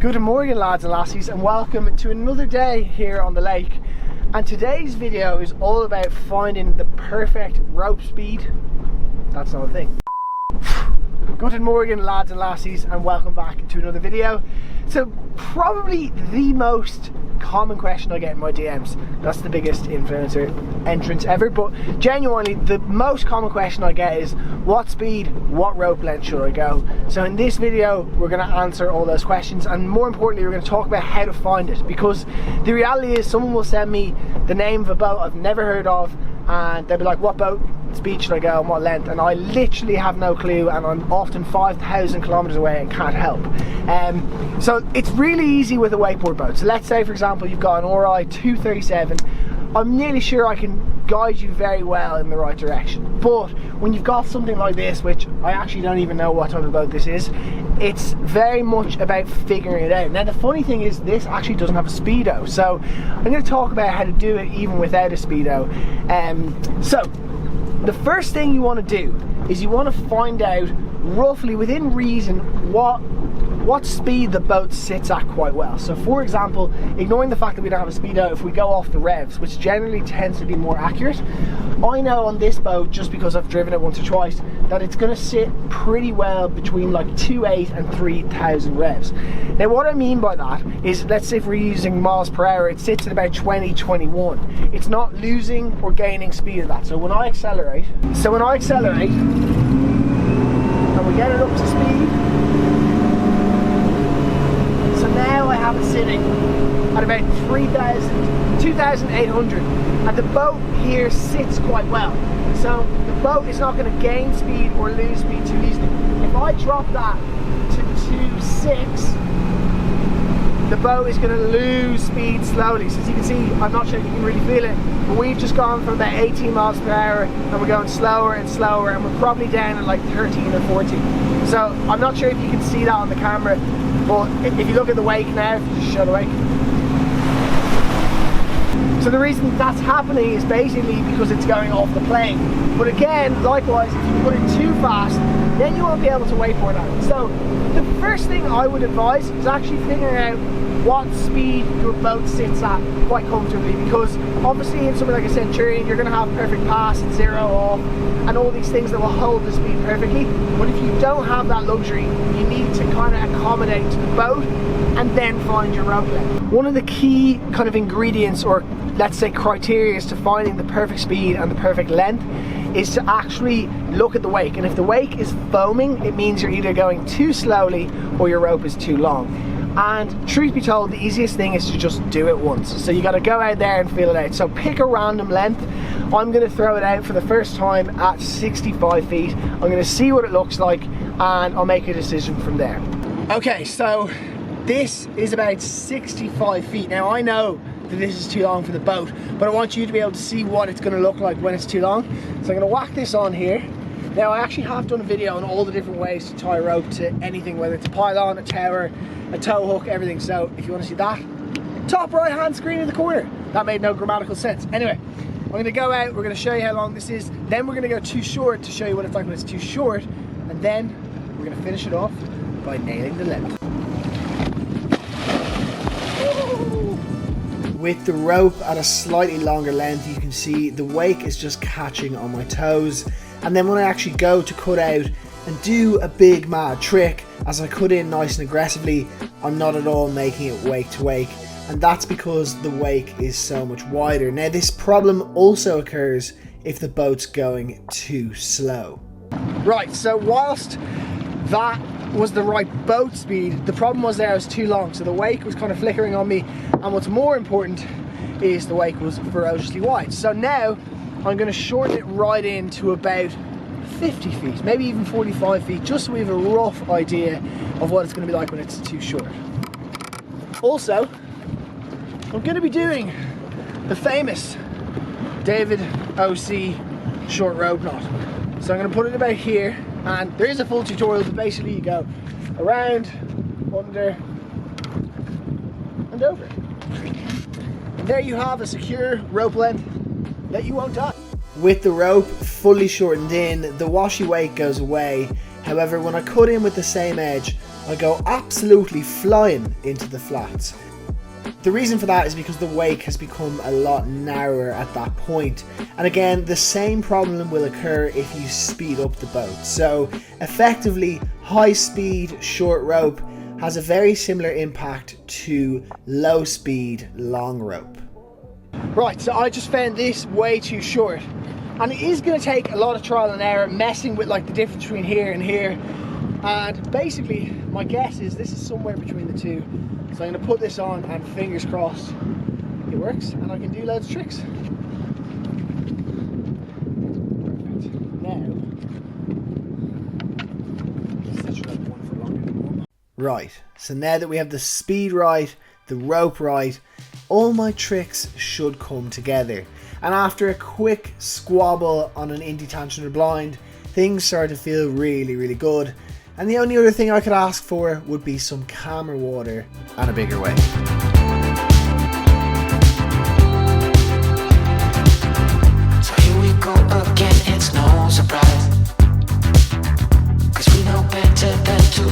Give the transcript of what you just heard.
Good morning, lads and lassies, and welcome to another day here on the lake. And today's video is all about finding the perfect rope speed. That's not a thing. Good morning, lads and lassies, and welcome back to another video. So probably the most common question I get in my DMs, that's the biggest influencer entrance ever, but genuinely the most common question I get is what speed, what rope length should I go? So in this video we're going to answer all those questions, and more importantly we're going to talk about how to find it, because the reality is someone will send me the name of a boat I've never heard of and they'll be like, what boat speed should I go and what length? And I literally have no clue, and I'm often 5,000 kilometers away and can't help. So it's really easy with a wakeboard boat. So let's say for example you've got an RI 237. I'm nearly sure I can guide you very well in the right direction. But when you've got something like this, which I actually don't even know what type of boat this is, it's very much about figuring it out. Now the funny thing is this actually doesn't have a speedo, so I'm going to talk about how to do it even without a speedo. So the first thing you want to do is you want to find out roughly within reason what speed the boat sits at quite well. So for example, ignoring the fact that we don't have a speedo, if we go off the revs, which generally tends to be more accurate, I know on this boat, just because I've driven it once or twice, that it's going to sit pretty well between like 2.8 and 3,000 revs. Now what I mean by that is, let's say if we're using miles per hour, it sits at about 20, 21. It's not losing or gaining speed of that. So when I accelerate, and we get it up to speed, so now I have it sitting at about 2,800, and the boat here sits quite well. So the boat is not going to gain speed or lose speed too easily. If I drop that to 2.6, the boat is going to lose speed slowly. So as you can see, I'm not sure if you can really feel it, but we've just gone from about 18 miles per hour and we're going slower and slower, and we're probably down at like 13 or 14. So I'm not sure if you can see that on the camera, but if you look at the wake now, if you just show the wake. So the reason that's happening is basically because it's going off the plane. But again, likewise, if you put it too fast, then you won't be able to wakeboard at it. So the first thing I would advise is actually figuring out what speed your boat sits at quite comfortably, because obviously in something like a Centurion you're going to have perfect pass and zero off and all these things that will hold the speed perfectly. But if you don't have that luxury, you need to kind of accommodate to the boat and then find your rope length. One of the key kind of ingredients, or let's say criteria, to finding the perfect speed and the perfect length is to actually look at the wake. And if the wake is foaming, it means you're either going too slowly or your rope is too long. And truth be told, the easiest thing is to just do it once. So you got to go out there and feel it out. So pick a random length. I'm going to throw it out for the first time at 65 feet. I'm going to see what it looks like and I'll make a decision from there. Okay, so this is about 65 feet. Now I know that this is too long for the boat, but I want you to be able to see what it's going to look like when it's too long. So I'm going to whack this on here. Now I actually have done a video on all the different ways to tie rope to anything, whether it's a pylon, a tower, a tow hook, everything. So if you want to see that, top right hand screen in the corner. That made no grammatical sense. Anyway, I'm going to go out, we're going to show you how long this is, then we're going to go too short to show you what it's like when it's too short, and then we're going to finish it off by nailing the length. With the rope at a slightly longer length, you can see the wake is just catching on my toes. And then when I actually go to cut out and do a big mad trick, as I cut in nice and aggressively, I'm not at all making it wake to wake. And that's because the wake is so much wider. Now this problem also occurs if the boat's going too slow. Right, so whilst that was the right boat speed, the problem was there I was too long. So the wake was kind of flickering on me, and what's more important is the wake was ferociously wide. So now I'm going to shorten it right in to about 50 feet, maybe even 45 feet, just so we have a rough idea of what it's going to be like when it's too short. Also, I'm going to be doing the famous David OC short rope knot. So I'm going to put it about here, and there is a full tutorial, but basically you go around, under, and over. And there you have a secure rope length that you won't die. With the rope fully shortened in, the washy wake goes away. However, when I cut in with the same edge, I go absolutely flying into the flats. The reason for that is because the wake has become a lot narrower at that point. And again, the same problem will occur if you speed up the boat. So effectively, high speed short rope has a very similar impact to low speed long rope. Right, so I just found this way too short. And it is going to take a lot of trial and error, messing with like the difference between here and here. And basically, my guess is this is somewhere between the two. So I'm going to put this on and fingers crossed it works and I can do loads of tricks. Perfect. Now, let's try one for longer. Right, so now that we have the speed right, the rope right, all my tricks should come together. And after a quick squabble on an indetachable blind, things start to feel really, really good. And the only other thing I could ask for would be some calmer water and a bigger wave. So here we go again, it's no surprise, 'cause we know better than to